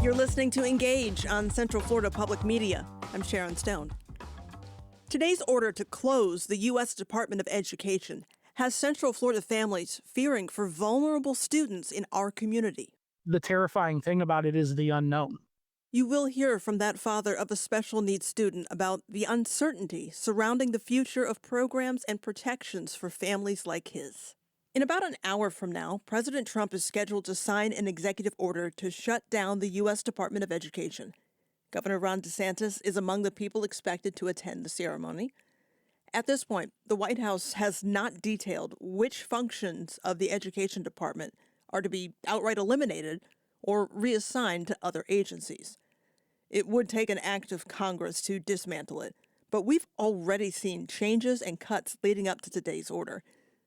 You're listening to Engage on Central Florida Public Media. I'm Sharon Stone. Today's order to close the U.S. Department of Education has Central Florida families fearing for vulnerable students in our community. The terrifying thing about it is the unknown. You will hear from that father of a special needs student about the uncertainty surrounding the future of programs and protections for families like his. In about an hour from now, President Trump is scheduled to sign an executive order to shut down the U.S. Department of Education. Governor Ron DeSantis is among the people expected to attend the ceremony. At this point, the White House has not detailed which functions of the Education Department are to be outright eliminated or reassigned to other agencies. It would take an act of Congress to dismantle it, but we've already seen changes and cuts leading up to today's order.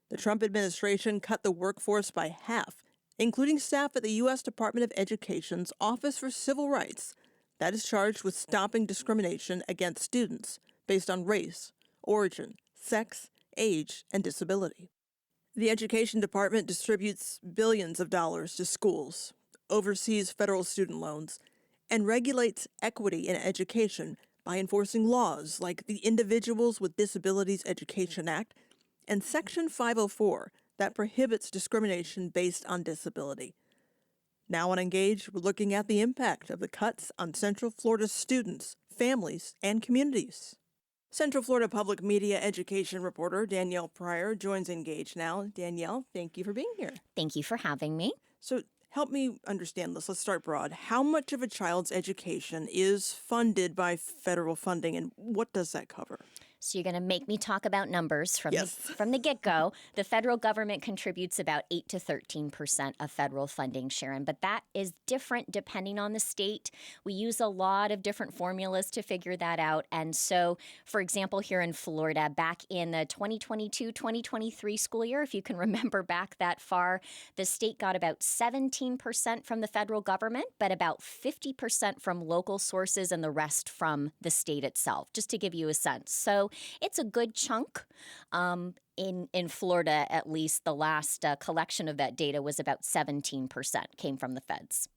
The Trump administration cut the workforce by half, including staff at the U.S. Department of Education's Office for Civil Rights, that is charged with stopping discrimination against students based on race, origin, sex, age, and disability. The Education Department distributes billions of dollars to schools, oversees federal student loans, and regulates equity in education by enforcing laws like the Individuals with Disabilities Education Act and Section 504 that prohibits discrimination based on disability. Now on Engage, we're looking at the impact of the cuts on Central Florida students, families, and communities. Central Florida Public Media education reporter Danielle Pryor joins Engage now. Danielle, thank you for being here. Thank you for having me. So help me understand this. Let's start broad. How much of a child's education is funded by federal funding, and what does that cover? So you're going to make me talk about numbers from Yes. from the get-go. The federal government contributes about 8 to 13% of federal funding, Sharon, but that is different depending on the state. We use a lot of different formulas to figure that out. And so, for example, here in Florida, back in the 2022-2023 school year, if you can remember back that far, the state got about 17% from the federal government, but about 50% from local sources and the rest from the state itself, just to give you a sense. So it's a good chunk. In Florida, at least, the last collection of that data was about 17% came from the feds.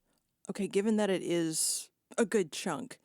Okay, given that it is a good chunk,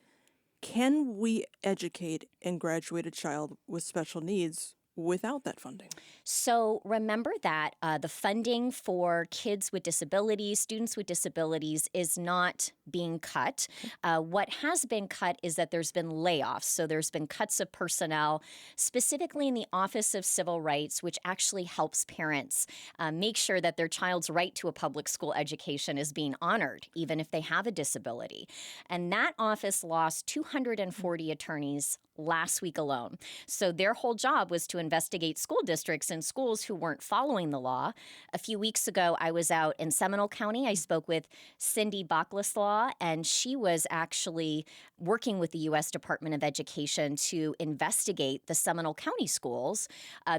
can we educate and graduate a child with special needs without that funding? So remember that the funding for kids with disabilities, students with disabilities, is not being cut. What has been cut is that there's been layoffs. So there's been cuts of personnel, specifically in the Office of Civil Rights, which actually helps parents make sure that their child's right to a public school education is being honored, even if they have a disability. And that office lost 240 attorneys last week alone. So their whole job was to investigate school districts and schools who weren't following the law. A few weeks ago, I was out in Seminole County. I spoke with Cindy Backlaslaw, and she was actually working with the U.S. Department of Education to investigate the Seminole County schools,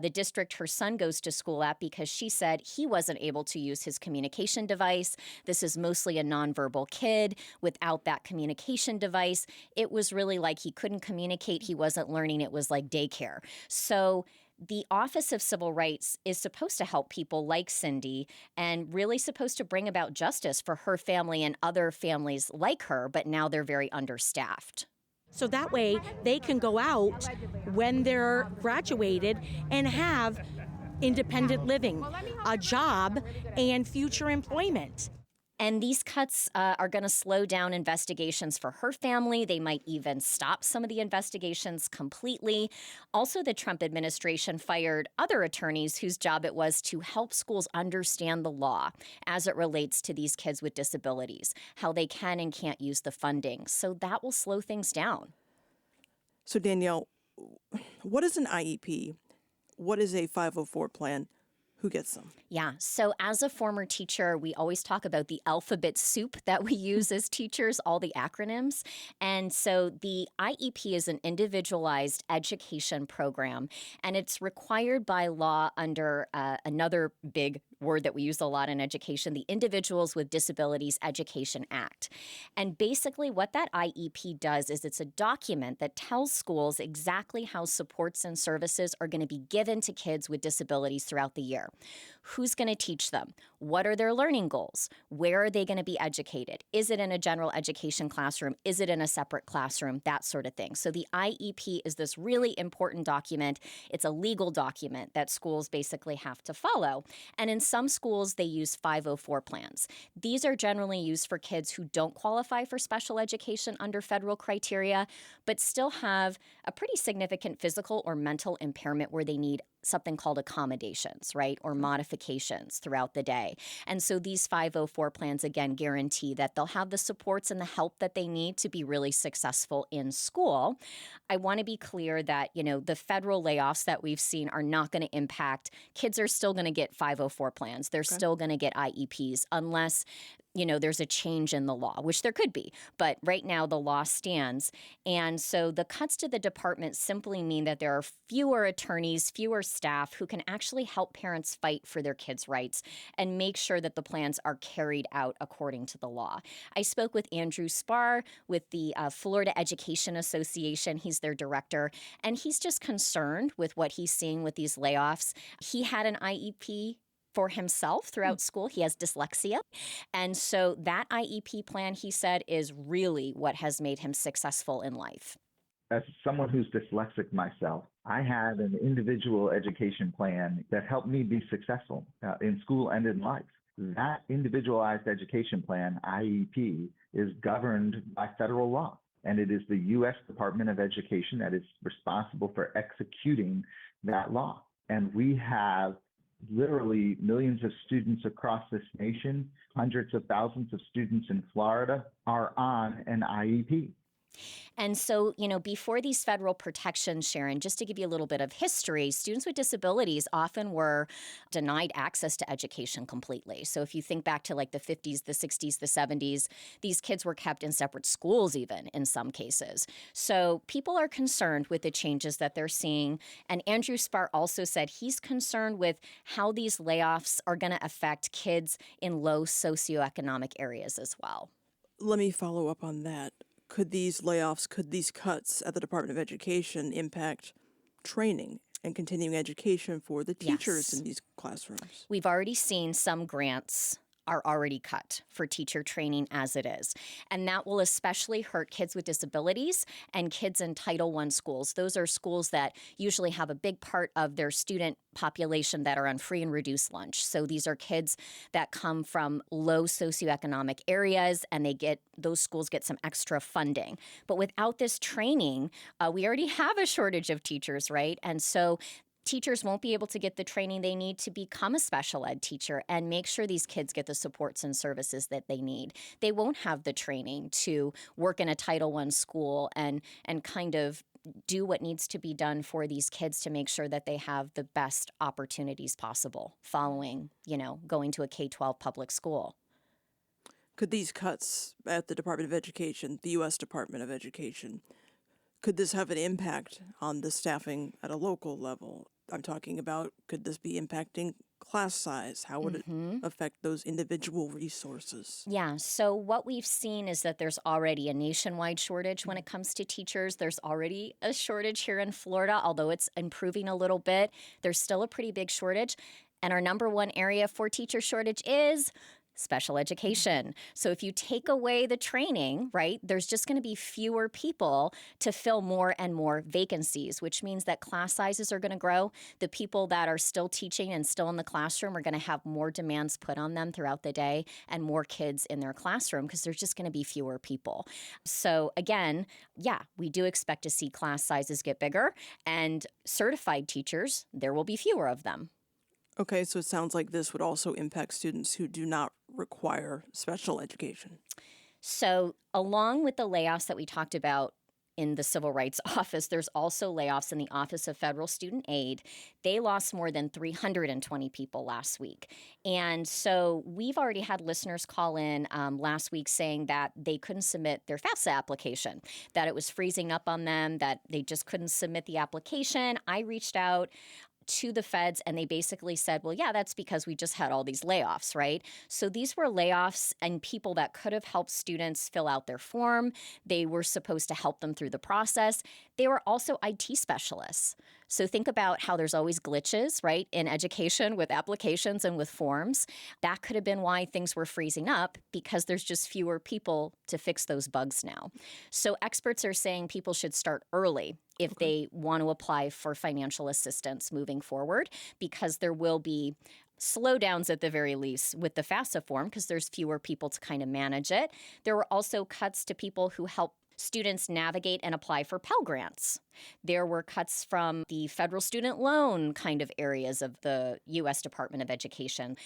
the district her son goes to school at, because she said he wasn't able to use his communication device. This is mostly a nonverbal kid. Without that communication device, it was really like he couldn't communicate. He wasn't learning. It was like daycare. So the Office of Civil Rights is supposed to help people like Cindy and really supposed to bring about justice for her family and other families like her, but now they're very understaffed. So that way they can go out when they're graduated and have independent living, a job, and future employment. And these cuts are going to slow down investigations for her family. They might even stop some of the investigations completely. Also, the Trump administration fired other attorneys whose job it was to help schools understand the law as it relates to these kids with disabilities, how they can and can't use the funding. So that will slow things down. So Danielle, what is an IEP? What is a 504 plan? Who gets them? Yeah. So as a former teacher, we always talk about the alphabet soup that we use as teachers, all the acronyms. And so the IEP is an individualized education program, and it's required by law under another big word that we use a lot in education, the Individuals with Disabilities Education Act. And basically what that IEP does is it's a document that tells schools exactly how supports and services are going to be given to kids with disabilities throughout the year. Who's going to teach them? What are their learning goals? Where are they going to be educated? Is it in a general education classroom? Is it in a separate classroom? That sort of thing. So the IEP is this really important document. It's a legal document that schools basically have to follow. And in some schools, they use 504 plans. These are generally used for kids who don't qualify for special education under federal criteria, but still have a pretty significant physical or mental impairment where they need something called accommodations, right, or modifications throughout the day. And so these 504 plans, again, guarantee that they'll have the supports and the help that they need to be really successful in school. I want to be clear that, the federal layoffs that we've seen are not going to impact. Kids are still going to get 504 plans. They're still going to get IEPs unless there's a change in the law, which there could be. But right now, the law stands. And so the cuts to the department simply mean that there are fewer attorneys, fewer staff who can actually help parents fight for their kids' rights and make sure that the plans are carried out according to the law. I spoke with Andrew Spar with the Florida Education Association. He's their director, and he's just concerned with what he's seeing with these layoffs. He had an IEP for himself throughout school. He has dyslexia. And so that IEP plan, he said, is really what has made him successful in life. As someone who's dyslexic myself, I had an individual education plan that helped me be successful in school and in life. That individualized education plan, IEP, is governed by federal law. And it is the U.S. Department of Education that is responsible for executing that law. And we have literally millions of students across this nation, hundreds of thousands of students in Florida are on an IEP. And so, before these federal protections, Sharon, just to give you a little bit of history, students with disabilities often were denied access to education completely. So if you think back to like the 50s, the 60s, the 70s, these kids were kept in separate schools even in some cases. So people are concerned with the changes that they're seeing. And Andrew Spar also said he's concerned with how these layoffs are going to affect kids in low socioeconomic areas as well. Let me follow up on that. Could these layoffs, could these cuts at the Department of Education impact training and continuing education for the teachers in these classrooms? We've already seen some grants are already cut for teacher training as it is. And that will especially hurt kids with disabilities and kids in Title I schools. Those are schools that usually have a big part of their student population that are on free and reduced lunch. So these are kids that come from low socioeconomic areas, and those schools get some extra funding. But without this training, we already have a shortage of teachers, right? And so teachers won't be able to get the training they need to become a special ed teacher and make sure these kids get the supports and services that they need. They won't have the training to work in a Title I school and kind of do what needs to be done for these kids to make sure that they have the best opportunities possible following, going to a K-12 public school. Could these cuts at the Department of Education, the U.S. Department of Education, could this have an impact on the staffing at a local level? I'm talking about, could this be impacting class size? How would it affect those individual resources? Yeah, so what we've seen is that there's already a nationwide shortage when it comes to teachers. There's already a shortage here in Florida, although it's improving a little bit. There's still a pretty big shortage. And our number one area for teacher shortage is special education. So if you take away the training, right, there's just going to be fewer people to fill more and more vacancies, which means that class sizes are going to grow. The people that are still teaching and still in the classroom are going to have more demands put on them throughout the day and more kids in their classroom because there's just going to be fewer people. So again, we do expect to see class sizes get bigger, and certified teachers, there will be fewer of them. Okay, so it sounds like this would also impact students who do not require special education. So along with the layoffs that we talked about in the Civil Rights Office, there's also layoffs in the Office of Federal Student Aid. They lost more than 320 people last week. And so we've already had listeners call in last week saying that they couldn't submit their FAFSA application, that it was freezing up on them, that they just couldn't submit the application. I reached out to the feds, and they basically said, well, yeah, that's because we just had all these layoffs, right? So these were layoffs and people that could have helped students fill out their form. They were supposed to help them through the process. They were also IT specialists. So think about how there's always glitches, right, in education with applications and with forms. That could have been why things were freezing up, because there's just fewer people to fix those bugs now. So experts are saying people should start early if they want to apply for financial assistance moving forward, because there will be slowdowns at the very least with the FAFSA form because there's fewer people to kind of manage it. There were also cuts to people who help students navigate and apply for Pell Grants. There were cuts from the federal student loan kind of areas of the U.S. Department of Education.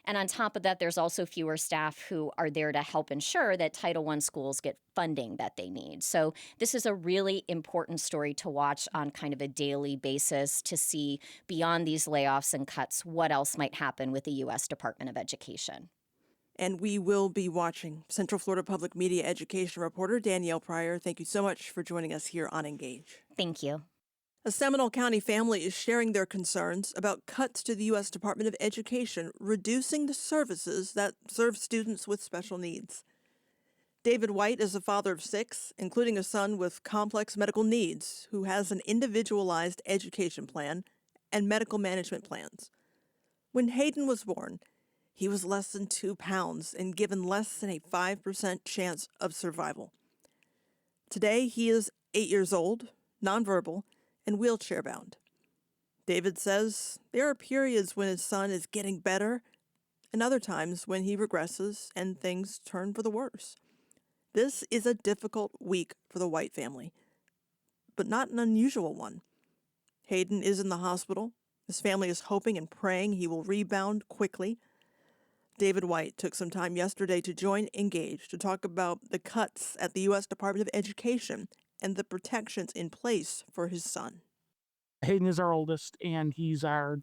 And on top of that, there's also fewer staff who are there to help ensure that Title I schools get funding that they need. So this is a really important story to watch on kind of a daily basis to see beyond these layoffs and cuts what else might happen with the U.S. Department of Education. And we will be watching. Central Florida Public Media Education reporter Danielle Pryor, thank you so much for joining us here on Engage. Thank you. A Seminole County family is sharing their concerns about cuts to the U.S. Department of Education, reducing the services that serve students with special needs. David White is a father of 6, including a son with complex medical needs, who has an individualized education plan and medical management plans. When Hayden was born, he was less than 2 pounds and given less than a 5% chance of survival. Today, he is 8 years old, nonverbal, and wheelchair-bound. David says there are periods when his son is getting better and other times when he regresses and things turn for the worse. This is a difficult week for the White family, but not an unusual one. Hayden is in the hospital. His family is hoping and praying he will rebound quickly. David White took some time yesterday to join Engage to talk about the cuts at the U.S. Department of Education and the protections in place for his son. Hayden is our oldest, and he's our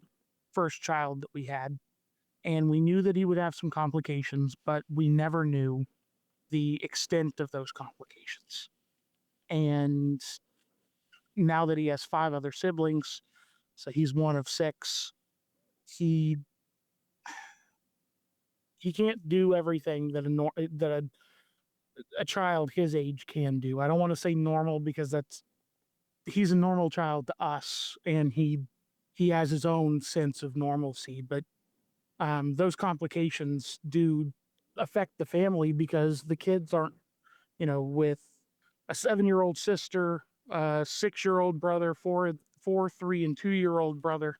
first child that we had. And we knew that he would have some complications, but we never knew the extent of those complications. And now that he has 5 other siblings, so he's one of 6, he can't do everything that a child his age can do. I don't want to say normal because he's a normal child to us, and he has his own sense of normalcy. But those complications do affect the family because the kids aren't, with a 7-year-old sister, a 6-year-old brother, 4, 3, and 2-year-old brother.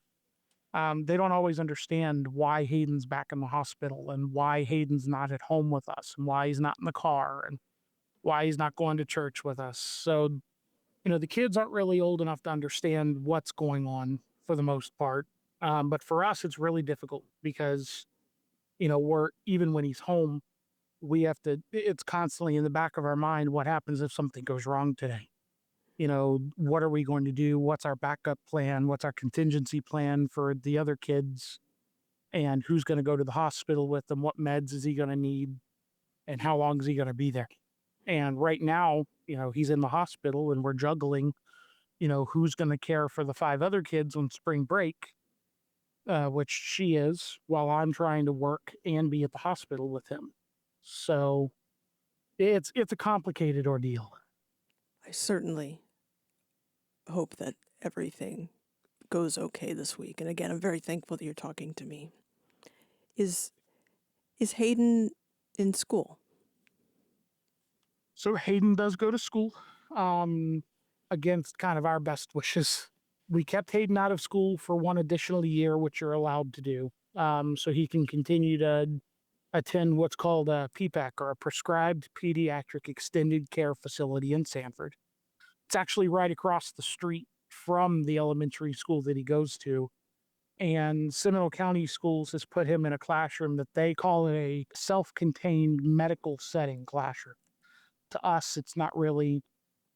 They don't always understand why Hayden's back in the hospital and why Hayden's not at home with us and why he's not in the car and why he's not going to church with us. So, the kids aren't really old enough to understand what's going on for the most part. But for us, it's really difficult because, even when he's home, it's constantly in the back of our mind, what happens if something goes wrong today? What are we going to do? What's our backup plan? What's our contingency plan for the other kids? And who's going to go to the hospital with them? What meds is he going to need? And how long is he going to be there? And right now, he's in the hospital and we're juggling, who's going to care for the 5 other kids on spring break, which she is, while I'm trying to work and be at the hospital with him. So it's a complicated ordeal. I certainly hope that everything goes okay this week. And again, I'm very thankful that you're talking to me. Is Hayden in school? So Hayden does go to school, against kind of our best wishes. We kept Hayden out of school for 1 additional year, which you're allowed to do, so he can continue to attend what's called a PPAC, or a Prescribed Pediatric Extended Care Facility in Sanford. It's actually right across the street from the elementary school that he goes to. And Seminole County Schools has put him in a classroom that they call a self-contained medical setting classroom. To us, it's not really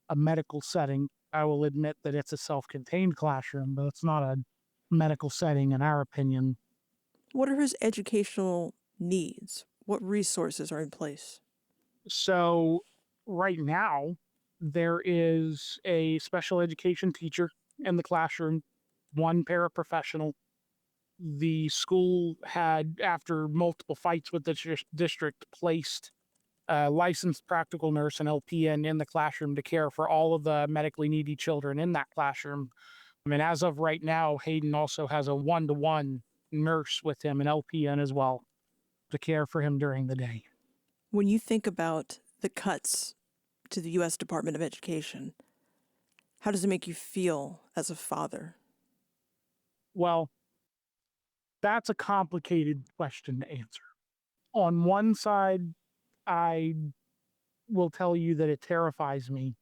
a medical setting. I will admit that it's a self-contained classroom, but it's not a medical setting in our opinion. What are his educational needs? What resources are in place? So right now, there is a special education teacher in the classroom one paraprofessional. The school had, after multiple fights with the district, placed a licensed practical nurse and LPN in the classroom to care for all of the medically needy children in that classroom. I mean, as of right now, Hayden also has a one-to-one nurse with him, an LPN as well, to care for him during the day. When you think about the cuts to the U.S. Department of Education, how does it make you feel as a father? Well, that's a complicated question to answer. On one side, I will tell you that it terrifies me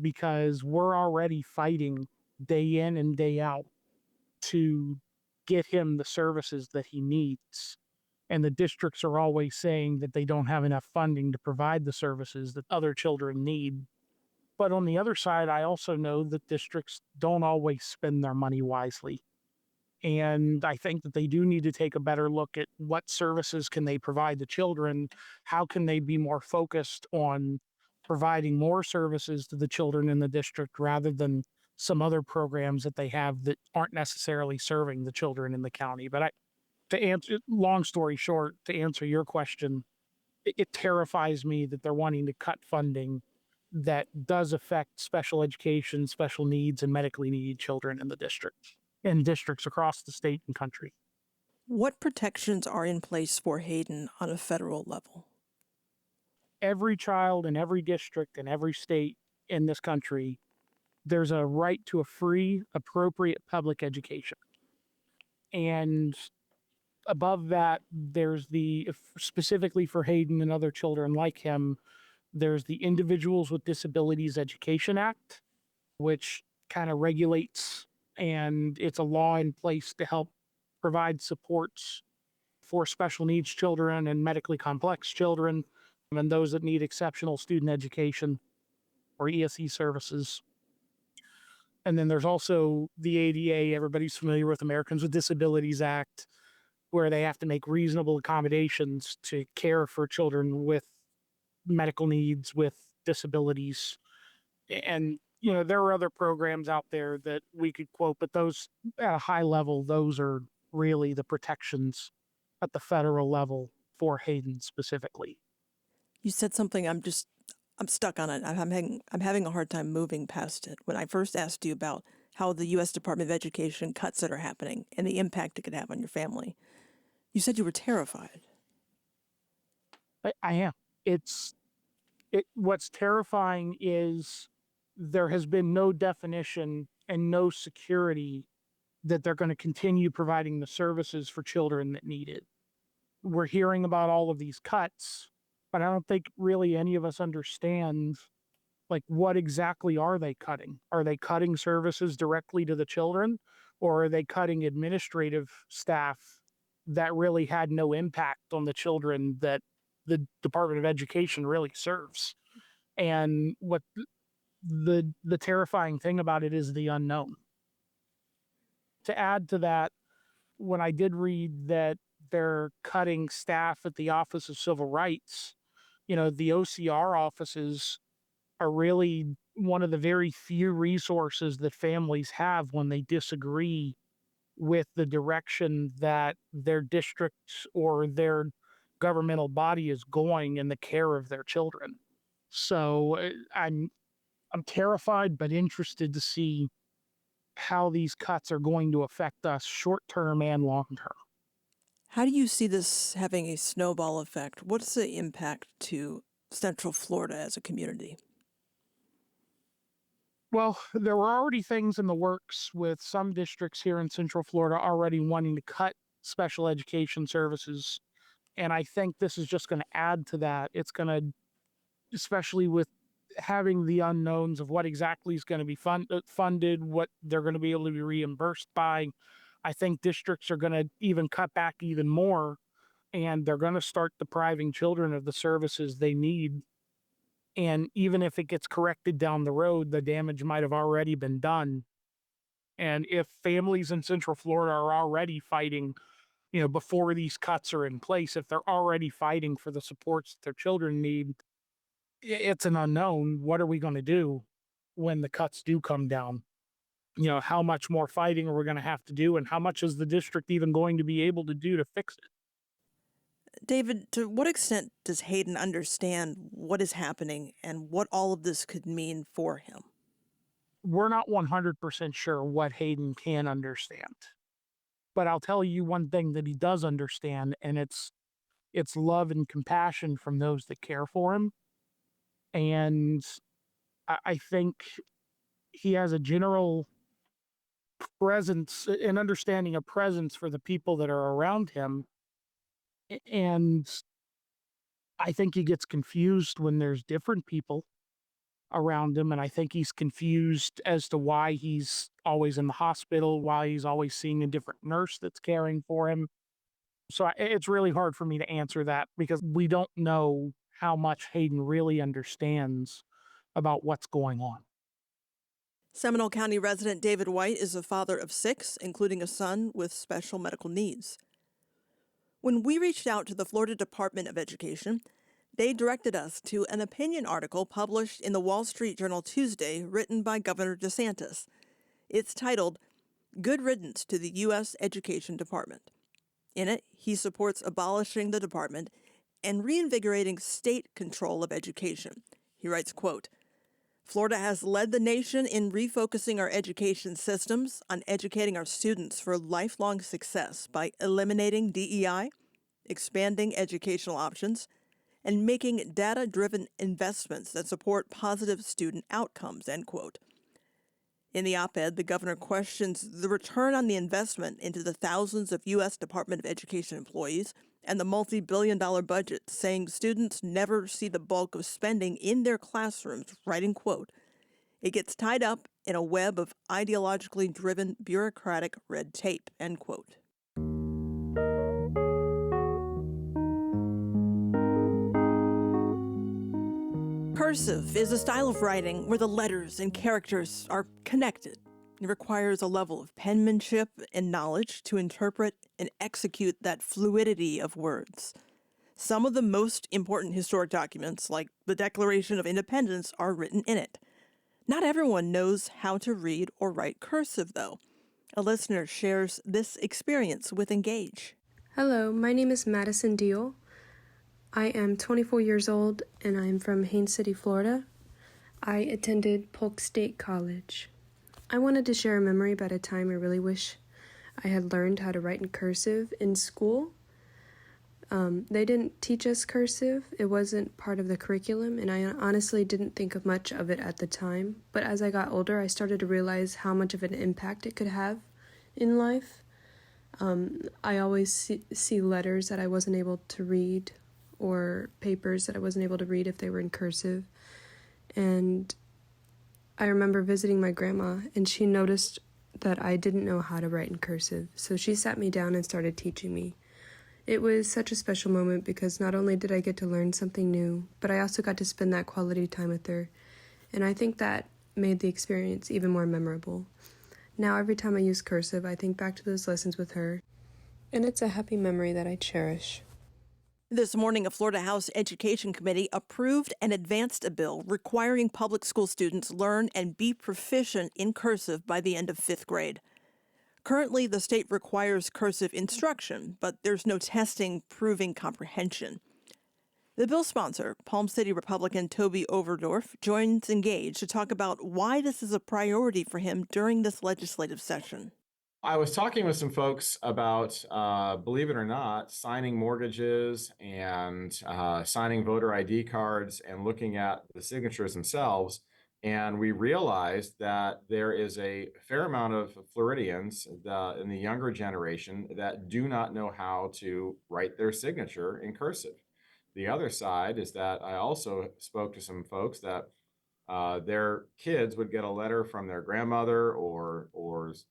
because we're already fighting day in and day out to get him the services that he needs. And the districts are always saying that they don't have enough funding to provide the services that other children need. But on the other side, I also know that districts don't always spend their money wisely. And I think that they do need to take a better look at what services can they provide the children, how can they be more focused on providing more services to the children in the district rather than some other programs that they have that aren't necessarily serving the children in the county. But to answer, long story short, to answer your question, it terrifies me that they're wanting to cut funding that does affect special education, special needs, and medically needy children in the district, in districts across the state and country. What protections are in place for Hayden on a federal level? Every child in every district in every state in this country, there's a right to a free, appropriate public education. And above that, there's specifically for Hayden and other children like him, there's the Individuals with Disabilities Education Act, which kind of regulates, and it's a law in place to help provide supports for special needs children and medically complex children and those that need exceptional student education or ESE services. And then there's also the ADA, everybody's familiar with Americans with Disabilities Act, where they have to make reasonable accommodations to care for children with medical needs, with disabilities. And, you know, there are other programs out there that we could quote, but those at a high level, those are really the protections at the federal level for Hayden specifically. You said something I'm stuck on it. I'm having a hard time moving past it. When I first asked you about how the U.S. Department of Education cuts that are happening and the impact it could have on your family, you said you were terrified. I am. What's terrifying is there has been no definition and no security that they're going to continue providing the services for children that need it. We're hearing about all of these cuts, but I don't think really any of us understand, like, what exactly are they cutting? Are they cutting services directly to the children, or are they cutting administrative staff that really had no impact on the children that the Department of Education really serves? And what the terrifying thing about it is the unknown. To add to that, when I did read that they're cutting staff at the Office of Civil Rights, you know, the OCR offices are really one of the very few resources that families have when they disagree with the direction that their district or their governmental body is going in the care of their children. So I'm terrified but interested to see how these cuts are going to affect us short term and long term. How do you see this having a snowball effect? What's the impact to Central Florida as a community? Well, there were already things in the works with some districts here in Central Florida already wanting to cut special education services. And I think this is just going to add to that. It's going to, especially with having the unknowns of what exactly is going to be funded, what they're going to be able to be reimbursed by. I think districts are going to even cut back even more, and they're going to start depriving children of the services they need. And even if it gets corrected down the road, the damage might have already been done. And if families in Central Florida are already fighting, you know, before these cuts are in place, if they're already fighting for the supports that their children need, it's an unknown. What are we going to do when the cuts do come down? how much more fighting are we going to have to do, and how much is the district even going to be able to do to fix it? David, to what extent does Hayden understand what is happening and what all of this could mean for him? We're not 100% sure what Hayden can understand. But I'll tell you one thing that he does understand, and it's love and compassion from those that care for him. And I think he has a general presence and understanding of presence for the people that are around him. And I think he gets confused when there's different people around him. And I think he's confused as to why he's always in the hospital, why he's always seeing a different nurse that's caring for him. So it's really hard for me to answer that because we don't know how much Hayden really understands about what's going on. Seminole County resident David White is a father of 6, including a son with special medical needs. When we reached out to the Florida Department of Education, they directed us to an opinion article published in the Wall Street Journal Tuesday written by Governor DeSantis. It's titled, "Good Riddance to the U.S. Education Department." In it, he supports abolishing the department and reinvigorating state control of education. He writes, quote, "Florida has led the nation in refocusing our education systems on educating our students for lifelong success by eliminating DEI, expanding educational options, and making data-driven investments that support positive student outcomes," end quote. In the op-ed, the governor questions the return on the investment into the thousands of U.S. Department of Education employees and the multi-billion-dollar budget, saying students never see the bulk of spending in their classrooms, writing, quote, "It gets tied up in a web of ideologically driven bureaucratic red tape," end quote. Cursive is a style of writing where the letters and characters are connected. It requires a level of penmanship and knowledge to interpret and execute that fluidity of words. Some of the most important historic documents, like the Declaration of Independence, are written in it. Not everyone knows how to read or write cursive, though. A listener shares this experience with Engage. Hello, my name is Madison Deal. I am 24 years old and I'm from Haines City, Florida. I attended Polk State College. I wanted to share a memory about a time I really wish I had learned how to write in cursive in school. They didn't teach us cursive. It wasn't part of the curriculum, and I honestly didn't think of much of it at the time. But as I got older, I started to realize how much of an impact it could have in life. I always see letters that I wasn't able to read or papers that I wasn't able to read if they were in cursive. And I remember visiting my grandma, and she noticed that I didn't know how to write in cursive. So she sat me down and started teaching me. It was such a special moment because not only did I get to learn something new, but I also got to spend that quality time with her. And I think that made the experience even more memorable. Now every time I use cursive, I think back to those lessons with her, and it's a happy memory that I cherish. This morning, a Florida House Education Committee approved and advanced a bill requiring public school students learn and be proficient in cursive by the end of 5th grade. Currently, the state requires cursive instruction, but there's no testing proving comprehension. The bill sponsor, Palm City Republican Toby Overdorf, joins Engage to talk about why this is a priority for him during this legislative session. I was talking with some folks about, believe it or not, signing mortgages and signing voter ID cards and looking at the signatures themselves. And we realized that there is a fair amount of Floridians in the younger generation that do not know how to write their signature in cursive. The other side is that I also spoke to some folks that their kids would get a letter from their grandmother or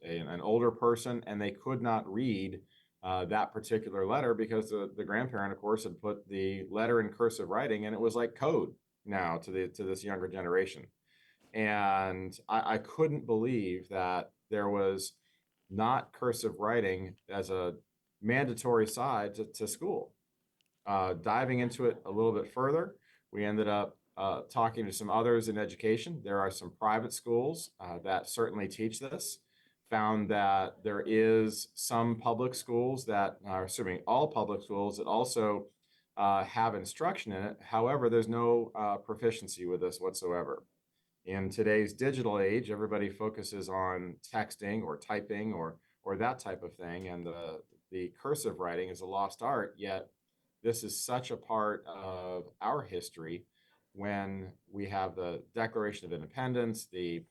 an older person, and they could not read that particular letter because the grandparent, of course, had put the letter in cursive writing, and it was like code now to this younger generation. And I couldn't believe that there was not cursive writing as a mandatory side to school. Diving into it a little bit further, we ended up talking to some others in education, there are some private schools that certainly teach this. Found that there is some public schools that are, assuming all public schools, that also have instruction in it. However, there's no proficiency with this whatsoever. In today's digital age, everybody focuses on texting or typing or that type of thing, and the cursive writing is a lost art. Yet, this is such a part of our history when we have the Declaration of Independence, the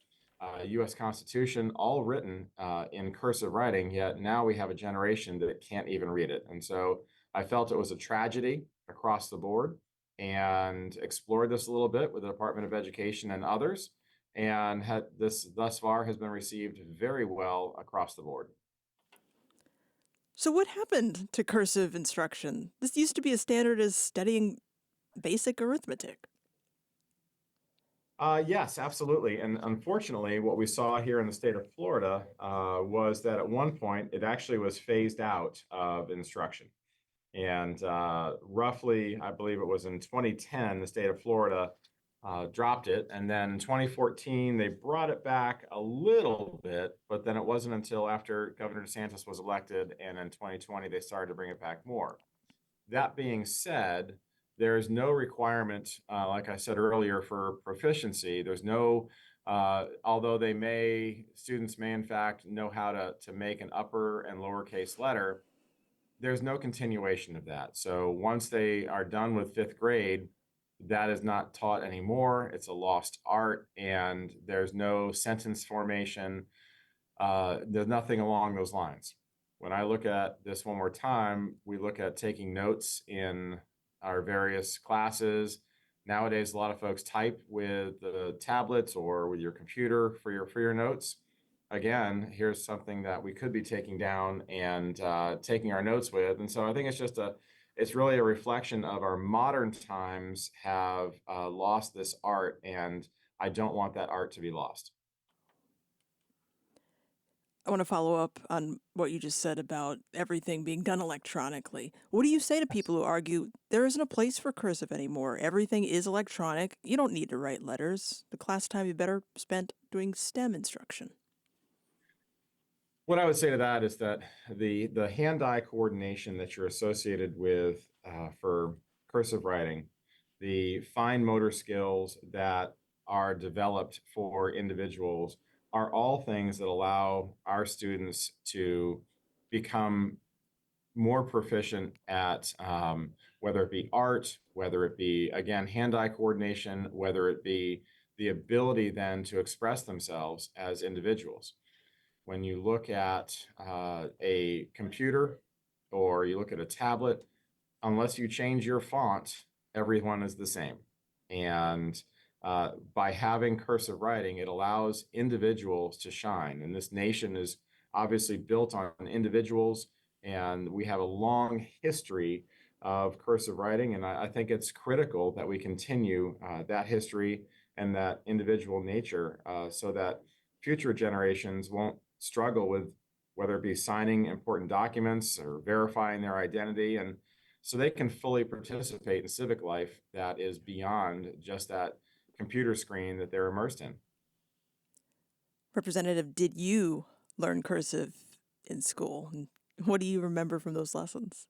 U.S. Constitution, all written in cursive writing. Yet now we have a generation that can't even read it, and so I felt it was a tragedy across the board, and explored this a little bit with the Department of Education and others, and had this thus far has been received very well across the board. So, what happened to cursive instruction? This used to be as standard as studying basic arithmetic. Yes, absolutely. And unfortunately, what we saw here in the state of Florida was that at one point it actually was phased out of instruction. And roughly, I believe it was in 2010, the state of Florida dropped it. And then in 2014, they brought it back a little bit, but then it wasn't until after Governor DeSantis was elected and in 2020, they started to bring it back more. That being said, there is no requirement, like I said earlier, for proficiency. There's no, although students may in fact know how to make an upper and lowercase letter, there's no continuation of that. So once they are done with fifth grade, that is not taught anymore. It's a lost art, and there's no sentence formation. There's nothing along those lines. When I look at this one more time, we look at taking notes in our various classes. Nowadays, a lot of folks type with the tablets or with your computer for your notes. Again, here's something that we could be taking down and taking our notes with. And so I think it's really a reflection of our modern times have lost this art, and I don't want that art to be lost. I want to follow up on what you just said about everything being done electronically. What do you say to people who argue there isn't a place for cursive anymore? Everything is electronic. You don't need to write letters. The class time you better spent doing STEM instruction. What I would say to that is that the hand-eye coordination that you're associated with for cursive writing, the fine motor skills that are developed for individuals are all things that allow our students to become more proficient at whether it be art, whether it be, again, hand-eye coordination, whether it be the ability then to express themselves as individuals. When you look at a computer or you look at a tablet, unless you change your font, everyone is the same. And by having cursive writing, it allows individuals to shine. And this nation is obviously built on individuals, and we have a long history of cursive writing. And I think it's critical that we continue that history and that individual nature so that future generations won't struggle with whether it be signing important documents or verifying their identity, and so they can fully participate in civic life that is beyond just that computer screen that they're immersed in. Representative, did you learn cursive in school? And what do you remember from those lessons?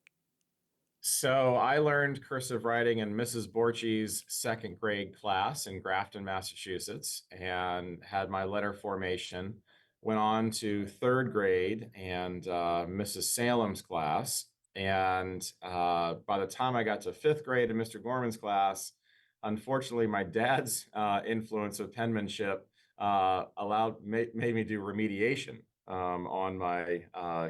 So I learned cursive writing in Mrs. Borchi's second grade class in Grafton, Massachusetts, and had my letter formation. Went on to third grade and Mrs. Salem's class. And by the time I got to fifth grade in Mr. Gorman's class, unfortunately, my dad's influence of penmanship made me do remediation on my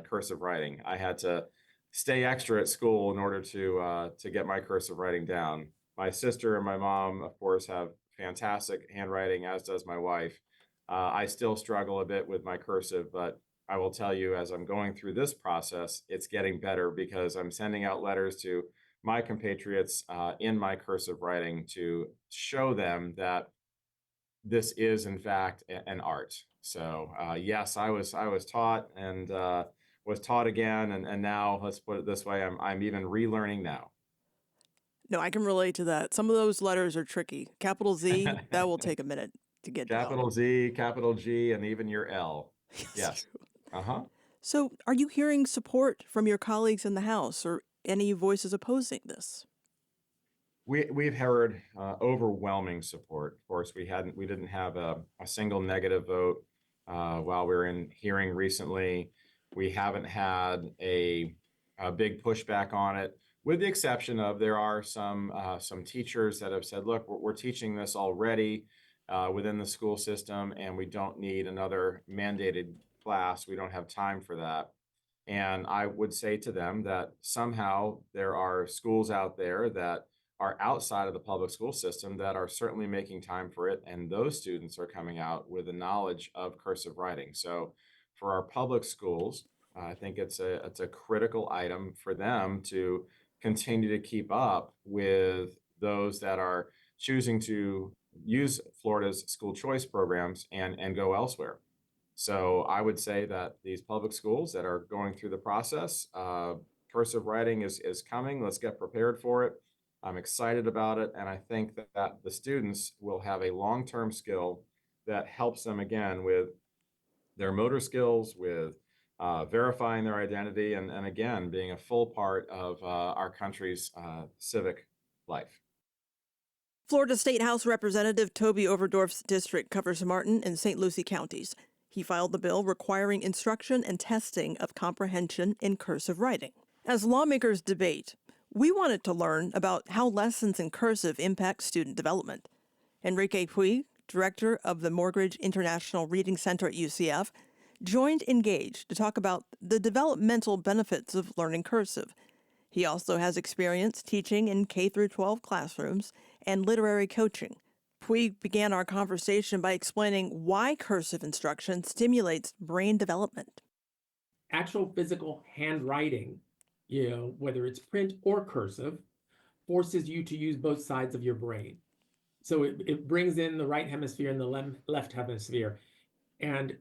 cursive writing. I had to stay extra at school in order to get my cursive writing down. My sister and my mom, of course, have fantastic handwriting, as does my wife. I still struggle a bit with my cursive, but I will tell you, as I'm going through this process, it's getting better because I'm sending out letters to my compatriots in my cursive writing to show them that this is, in fact, an art. So yes, I was taught and was taught again, and now let's put it this way: I'm even relearning now. No, I can relate to that. Some of those letters are tricky. Capital Z, that will take a minute to get down. Capital Z, capital G, and even your L. It's Yes. true. Uh-huh. So, are you hearing support from your colleagues in the House or any voices opposing this? We've heard overwhelming support. Of course, we didn't have a single negative vote while we were in hearing recently. We haven't had a big pushback on it, with the exception of there are some teachers that have said, "Look, we're teaching this already within the school system, and we don't need another mandated class. We don't have time for that." And I would say to them that somehow there are schools out there that are outside of the public school system that are certainly making time for it. And those students are coming out with a knowledge of cursive writing. So for our public schools, I think it's a critical item for them to continue to keep up with those that are choosing to use Florida's school choice programs and go elsewhere. So I would say that these public schools that are going through the process, cursive writing is coming. Let's get prepared for it. I'm excited about it. And I think that the students will have a long-term skill that helps them again with their motor skills, with verifying their identity, and again, being a full part of our country's civic life. Florida State House Representative Toby Overdorf's district covers Martin and St. Lucie counties. He filed the bill requiring instruction and testing of comprehension in cursive writing. As lawmakers debate, we wanted to learn about how lessons in cursive impact student development. Enrique Puig, director of the Morgridge International Reading Center at UCF, joined Engage to talk about the developmental benefits of learning cursive. He also has experience teaching in K-12 classrooms and literary coaching. Puig began our conversation by explaining why cursive instruction stimulates brain development. Actual physical handwriting, whether it's print or cursive, forces you to use both sides of your brain. So it brings in the right hemisphere and the left hemisphere. And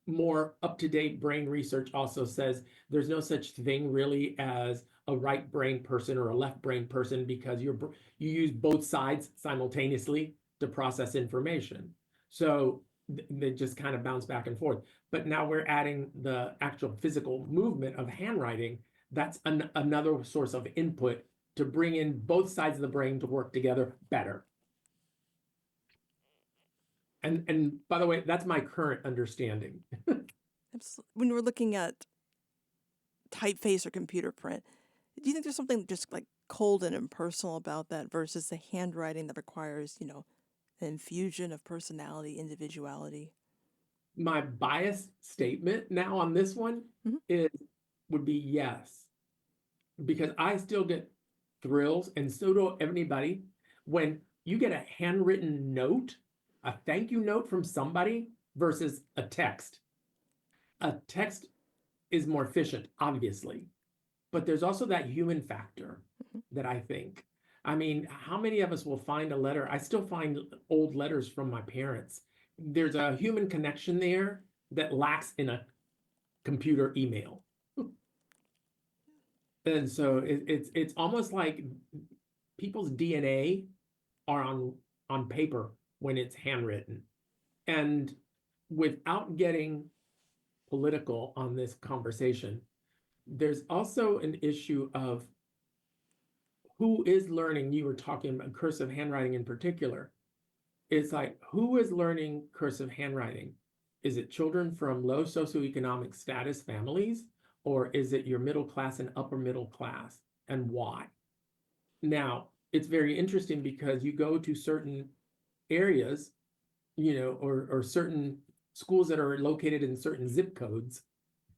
more up-to-date brain research also says there's no such thing really as a right brain person or a left brain person, because you use both sides simultaneously to process information. So they just kind of bounce back and forth. But now we're adding the actual physical movement of handwriting. That's another source of input to bring in both sides of the brain to work together better. And by the way, that's my current understanding. When we're looking at typeface or computer print, do you think there's something just like cold and impersonal about that versus the handwriting that requires, an infusion of personality, individuality? My biased statement now on this one would be yes, because I still get thrills, and so do anybody, when you get a handwritten note, a thank you note from somebody versus a text. A text is more efficient, obviously, but there's also that human factor that I think. I mean, how many of us will find a letter? I still find old letters from my parents. There's a human connection there that lacks in a computer email. And so it's almost like people's DNA are on paper when it's handwritten. And without getting political on this conversation, there's also an issue of who is learning. You were talking about cursive handwriting in particular. It's like, who is learning cursive handwriting? Is it children from low socioeconomic status families, or is it your middle class and upper middle class, and why? Now, it's very interesting because you go to certain areas, or certain schools that are located in certain zip codes,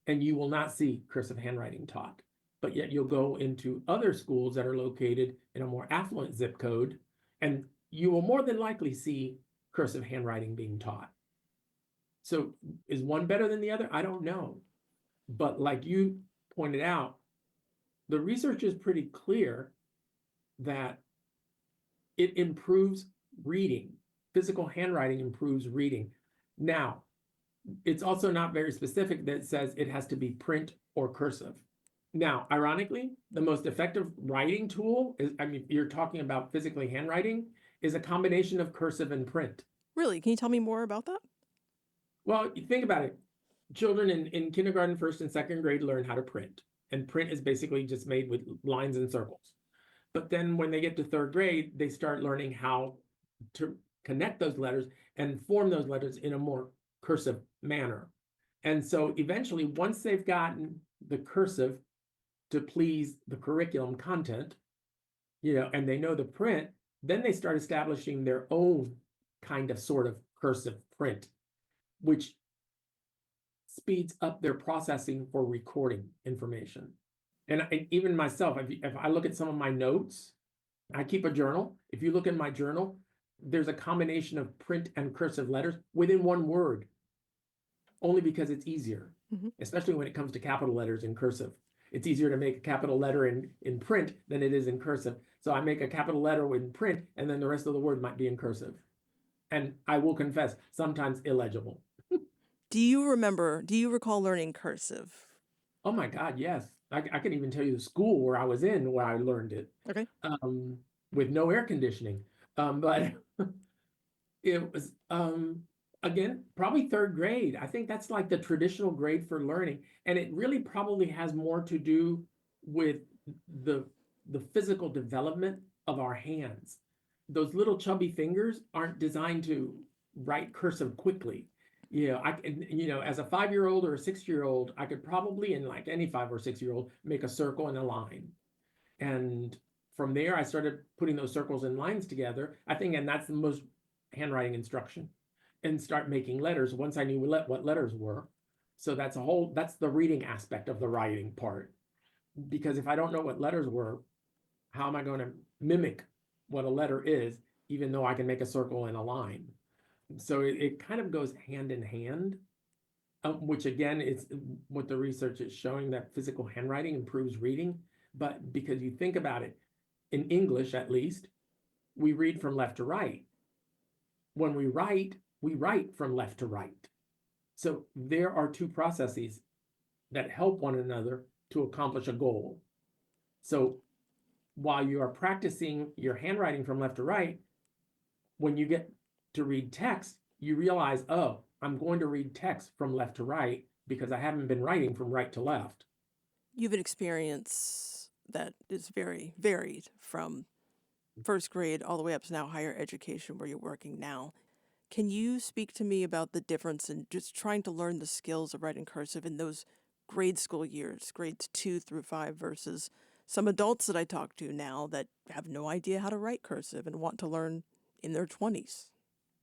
and you will not see cursive handwriting taught. But yet you'll go into other schools that are located in a more affluent zip code, and you will more than likely see cursive handwriting being taught. So is one better than the other? I don't know. But like you pointed out, the research is pretty clear that it improves reading. Physical handwriting improves reading. Now, it's also not very specific that says it has to be print or cursive. Now, ironically, the most effective writing tool is, I mean, you're talking about physically handwriting, is a combination of cursive and print. Really? Can you tell me more about that? Well, you think about it. Children in kindergarten, first and second grade learn how to print. And print is basically just made with lines and circles. But then when they get to third grade, they start learning how to connect those letters and form those letters in a more cursive manner. And so eventually, once they've gotten the cursive to please the curriculum content, and they know the print, then they start establishing their own kind of sort of cursive print, which speeds up their processing for recording information. And even myself, if I look at some of my notes, I keep a journal. If you look in my journal, there's a combination of print and cursive letters within one word, only because it's easier, especially when it comes to capital letters in cursive. It's easier to make a capital letter in print than it is in cursive. So I make a capital letter in print, and then the rest of the word might be in cursive. And I will confess, sometimes illegible. Do you recall learning cursive? Oh my God, yes. I can even tell you the school where I was in where I learned it. Okay. With no air conditioning. But it was again, probably third grade. I think that's like the traditional grade for learning. And it really probably has more to do with the physical development of our hands. Those little chubby fingers aren't designed to write cursive quickly. I can, as a 5-year-old or a 6-year-old, I could probably, in like any 5 or 6-year-old, make a circle and a line. And from there, I started putting those circles and lines together. I think, and that's the most handwriting instruction, and start making letters once I knew what letters were. So that's the reading aspect of the writing part. Because if I don't know what letters were, how am I going to mimic what a letter is, even though I can make a circle and a line? So it kind of goes hand in hand, which again is what the research is showing, that physical handwriting improves reading. But because you think about it, in English at least, we read from left to right. When we write from left to right. So there are two processes that help one another to accomplish a goal. So while you are practicing your handwriting from left to right, when you get to read text, you realize, oh, I'm going to read text from left to right because I haven't been writing from right to left. You have an experience that is very varied from first grade all the way up to now higher education where you're working now. Can you speak to me about the difference in just trying to learn the skills of writing cursive in those grade school years, grades 2 through 5, versus some adults that I talk to now that have no idea how to write cursive and want to learn in their 20s?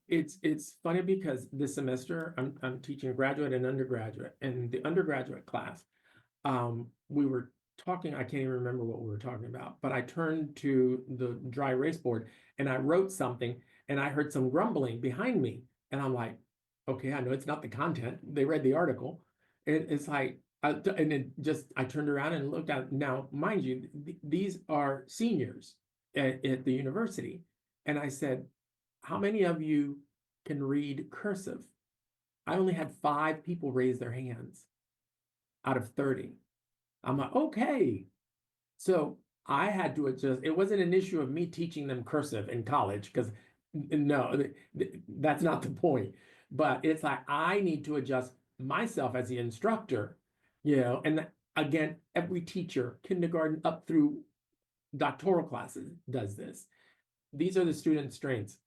It's funny because this semester I'm teaching a graduate and undergraduate, and the undergraduate class, we were talking, I can't even remember what we were talking about, but I turned to the dry erase board and I wrote something and I heard some grumbling behind me. And I'm like, okay, I know it's not the content. They read the article. It's like, I turned around and looked at, now, mind you, these are seniors at the university. And I said, how many of you can read cursive? I only had 5 people raise their hands out of 30. I'm like, okay. So I had to adjust. It wasn't an issue of me teaching them cursive in college, because no, that's not the point. But it's like I need to adjust myself as the instructor, and again, every teacher, kindergarten up through doctoral classes, does this. These are the student strengths.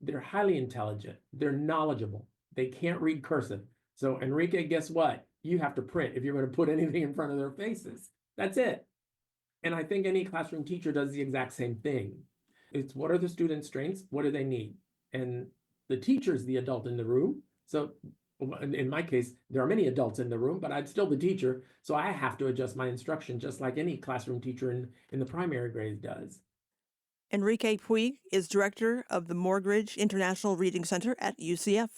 They're highly intelligent. They're knowledgeable. They can't read cursive. So Enrique, guess what? You have to print if you're going to put anything in front of their faces. That's it. And I think any classroom teacher does the exact same thing. It's, what are the students' strengths? What do they need? And the teacher's the adult in the room. So in my case, there are many adults in the room, but I'm still the teacher. So I have to adjust my instruction just like any classroom teacher in the primary grades does. Enrique Puig is director of the Morgridge International Reading Center at UCF.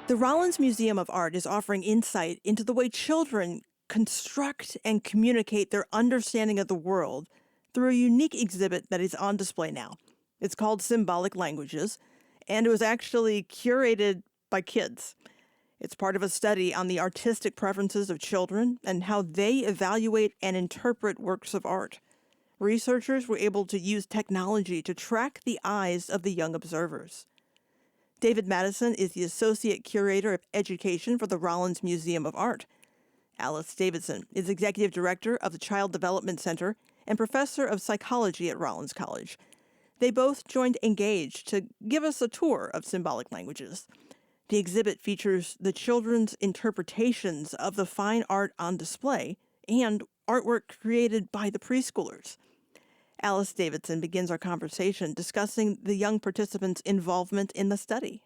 The Rollins Museum of Art is offering insight into the way children construct and communicate their understanding of the world through a unique exhibit that is on display now. It's called Symbolic Languages, and it was actually curated by kids. It's part of a study on the artistic preferences of children and how they evaluate and interpret works of art. Researchers were able to use technology to track the eyes of the young observers. David Madison is the Associate Curator of Education for the Rollins Museum of Art. Alice Davidson is Executive Director of the Child Development Center and Professor of Psychology at Rollins College. They both joined Engage to give us a tour of symbolic languages. The exhibit features the children's interpretations of the fine art on display and artwork created by the preschoolers. Alice Davidson begins our conversation discussing the young participants' involvement in the study.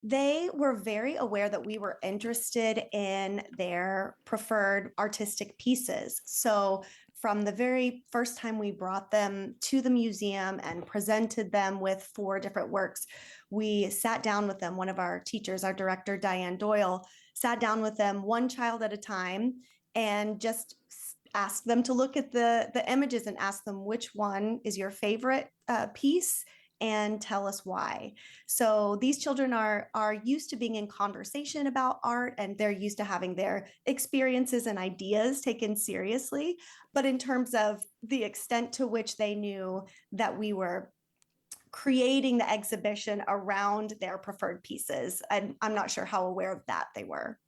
They were very aware that we were interested in their preferred artistic pieces. So from the very first time we brought them to the museum and presented them with 4 different works, we sat down with them. One of our teachers, our director, Diane Doyle, sat down with them one child at a time and just asked them to look at the images and ask them which one is your favorite piece and tell us why. So these children are used to being in conversation about art, and they're used to having their experiences and ideas taken seriously. But in terms of the extent to which they knew that we were creating the exhibition around their preferred pieces, I'm not sure how aware of that they were.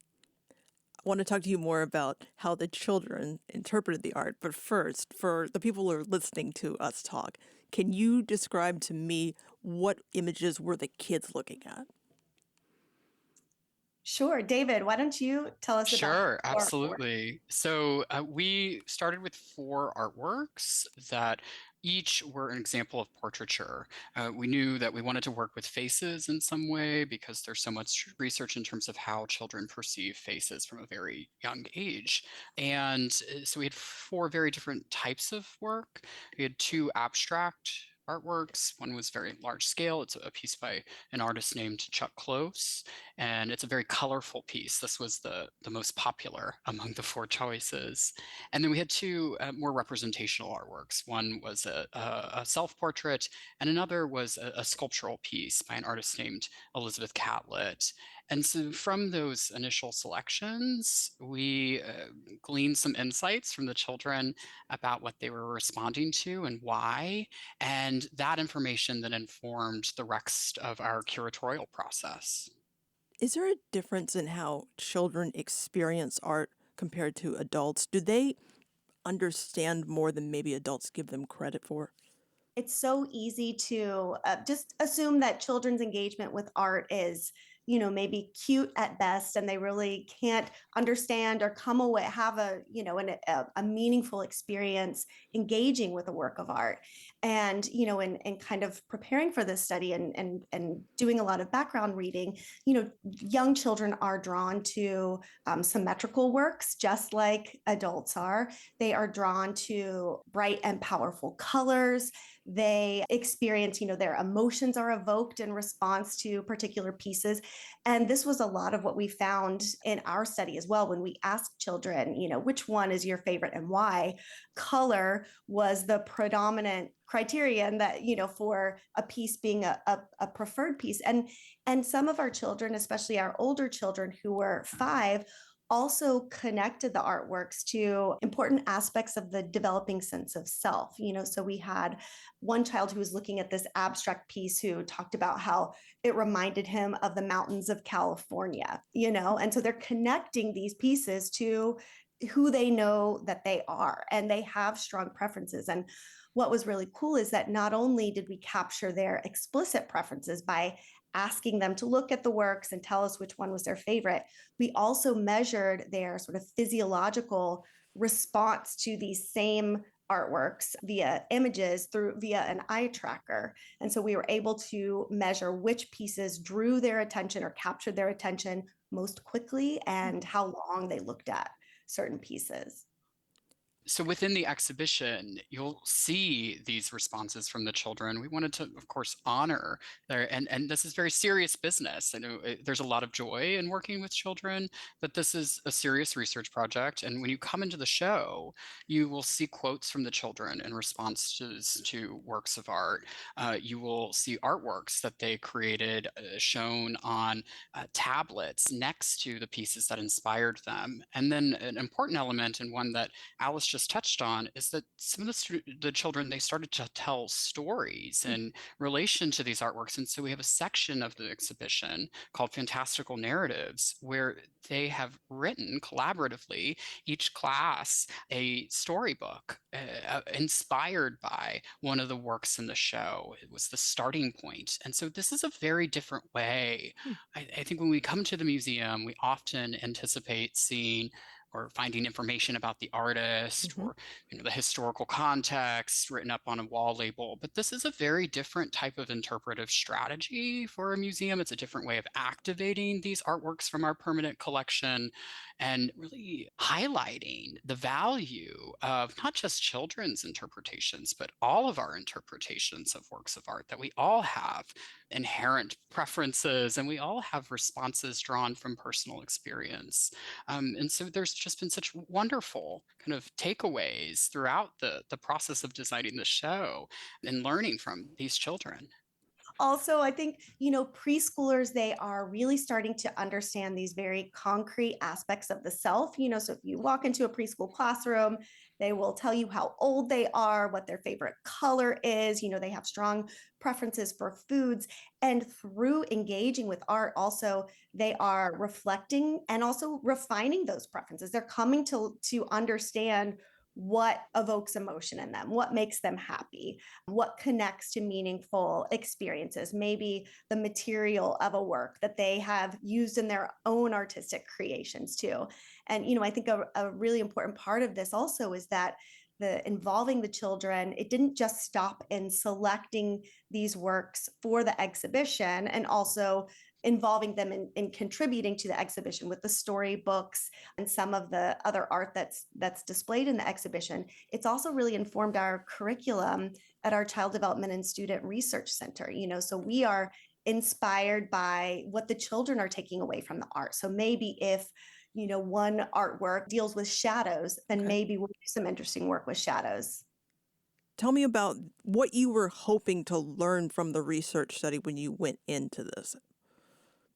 I want to talk to you more about how the children interpreted the art, but first, for the people who are listening to us talk, can you describe to me what images were the kids looking at? Sure. David, why don't you tell us about Sure, your artwork? absolutely. So we started with 4 artworks that each were an example of portraiture. We knew that we wanted to work with faces in some way because there's so much research in terms of how children perceive faces from a very young age. And so we had 4 very different types of work. We had 2 abstract artworks. One was very large scale. It's a piece by an artist named Chuck Close, and it's a very colorful piece. This was the most popular among the 4 choices. And then we had 2 more representational artworks. One was a self-portrait, and another was a sculptural piece by an artist named Elizabeth Catlett. And so from those initial selections, we gleaned some insights from the children about what they were responding to and why. And that information then informed the rest of our curatorial process. Is there a difference in how children experience art compared to adults? Do they understand more than maybe adults give them credit for? It's so easy to just assume that children's engagement with art is, maybe cute at best, and they really can't understand or come away, have a meaningful experience engaging with a work of art. And, in kind of preparing for this study and doing a lot of background reading, young children are drawn to symmetrical works, just like adults are. They are drawn to bright and powerful colors. They experience, their emotions are evoked in response to particular pieces. And this was a lot of what we found in our study as well. When we asked children, which one is your favorite and why, color was the predominant criterion that, for a piece being a preferred piece. And some of our children, especially our older children who were 5, also connected the artworks to important aspects of the developing sense of self. So we had one child who was looking at this abstract piece who talked about how it reminded him of the mountains of California, and so they're connecting these pieces to who they know that they are, and they have strong preferences. And what was really cool is that not only did we capture their explicit preferences by asking them to look at the works and tell us which one was their favorite, we also measured their sort of physiological response to these same artworks via images via an eye tracker. And so we were able to measure which pieces drew their attention or captured their attention most quickly and how long they looked at certain pieces. So within the exhibition, you'll see these responses from the children. We wanted to, of course, honor their, and this is very serious business. I know there's a lot of joy in working with children, but this is a serious research project. And when you come into the show, you will see quotes from the children in responses to works of art. You will see artworks that they created shown on tablets next to the pieces that inspired them. And then an important element, and one that Alice just touched on, is that some of the children, they started to tell stories in relation to these artworks. And so we have a section of the exhibition called Fantastical Narratives, where they have written collaboratively, each class, a storybook inspired by one of the works in the show. It was the starting point. And so this is a very different way. I think when we come to the museum, we often anticipate seeing or finding information about the artist or the historical context written up on a wall label. But this is a very different type of interpretive strategy for a museum. It's a different way of activating these artworks from our permanent collection and really highlighting the value of not just children's interpretations, but all of our interpretations of works of art, that we all have inherent preferences and we all have responses drawn from personal experience. And so there's just been such wonderful kind of takeaways throughout the process of designing the show and learning from these children. Also, I think, preschoolers, they are really starting to understand these very concrete aspects of the self. So if you walk into a preschool classroom, they will tell you how old they are, what their favorite color is. They have strong preferences for foods. And through engaging with art, also, they are reflecting and also refining those preferences. They're coming to understand what evokes emotion in them, what makes them happy, what connects to meaningful experiences, maybe the material of a work that they have used in their own artistic creations too. And, I think a really important part of this also is that the involving the children, it didn't just stop in selecting these works for the exhibition, and also involving them in contributing to the exhibition with the storybooks and some of the other art that's displayed in the exhibition. It's also really informed our curriculum at our Child Development and Student Research Center. So we are inspired by what the children are taking away from the art. So maybe if one artwork deals with shadows, then maybe we'll do some interesting work with shadows. Tell me about what you were hoping to learn from the research study when you went into this.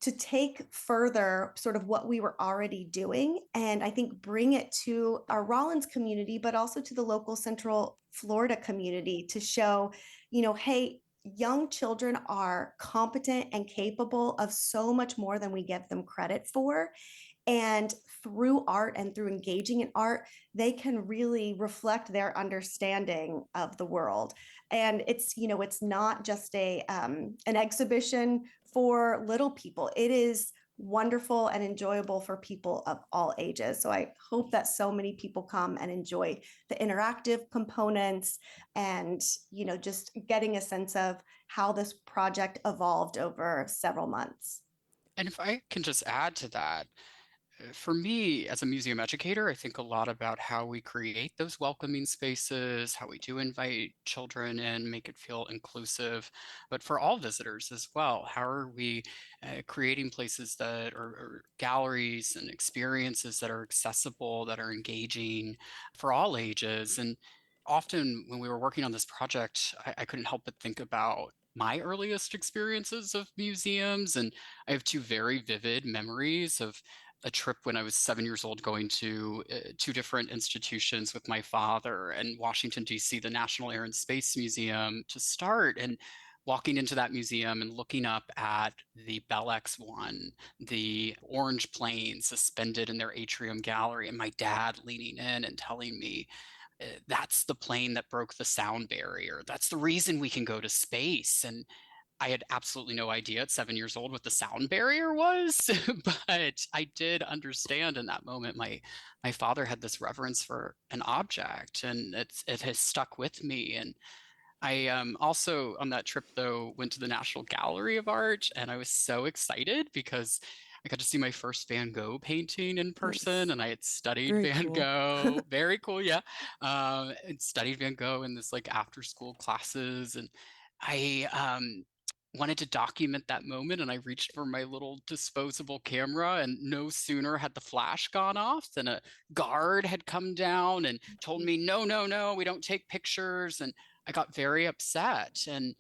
To take further sort of what we were already doing, and I think bring it to our Rollins community, but also to the local Central Florida community, to show, hey, young children are competent and capable of so much more than we give them credit for. And through art and through engaging in art, they can really reflect their understanding of the world. And it's not just an exhibition for little people. It is wonderful and enjoyable for people of all ages. So I hope that so many people come and enjoy the interactive components and, just getting a sense of how this project evolved over several months. And if I can just add to that, for me, as a museum educator, I think a lot about how we create those welcoming spaces, how we do invite children in, make it feel inclusive, but for all visitors as well. How are we creating places that are galleries and experiences that are accessible, that are engaging for all ages? And often when we were working on this project, I couldn't help but think about my earliest experiences of museums. And I have two very vivid memories of a trip when I was 7 years old, going to two different institutions with my father, and Washington, D.C., the National Air and Space Museum to start, and walking into that museum and looking up at the Bell X-1, the orange plane suspended in their atrium gallery, and my dad leaning in and telling me, that's the plane that broke the sound barrier. That's the reason we can go to space. And I had absolutely no idea at 7 years old what the sound barrier was, but I did understand in that moment. My father had this reverence for an object, and it has stuck with me. And I also on that trip though went to the National Gallery of Art, and I was so excited because I got to see my first Van Gogh painting in person, Nice. and I had studied Very Van cool. Gogh. Very cool, yeah. And studied Van Gogh in this like after school classes, and I wanted to document that moment, and I reached for my little disposable camera, and no sooner had the flash gone off than a guard had come down and told me, no, no, no, we don't take pictures. And I got very upset. And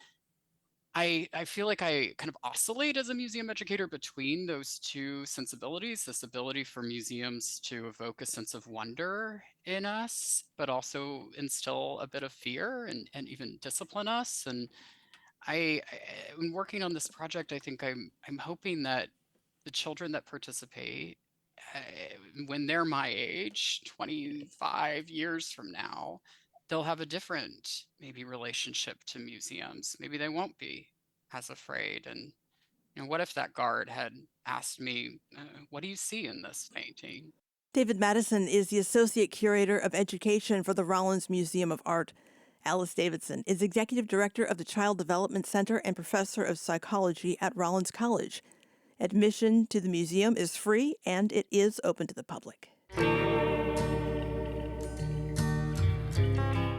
I feel like I kind of oscillate as a museum educator between those two sensibilities, this ability for museums to evoke a sense of wonder in us, but also instill a bit of fear and even discipline us. And when working on this project, I think I'm hoping that the children that participate, uh, when they're my age, 25 years from now, they'll have a different maybe relationship to museums. Maybe they won't be as afraid. And what if that guard had asked me, "What do you see in this painting?" David Madison is the Associate Curator of Education for the Rollins Museum of Art. Alice Davidson is Executive Director of the Child Development Center and Professor of Psychology at Rollins College. Admission to the museum is free and it is open to the public.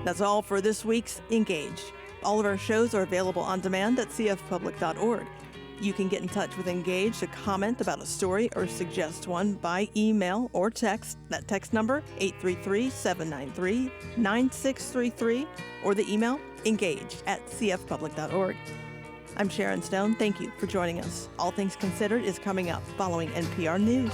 That's all for this week's Engage. All of our shows are available on demand at cfpublic.org. You can get in touch with Engage to comment about a story or suggest one by email or text. That text number, 833-793-9633, or the email, engage@cfpublic.org. I'm Sharon Stone. Thank you for joining us. All Things Considered is coming up following NPR News.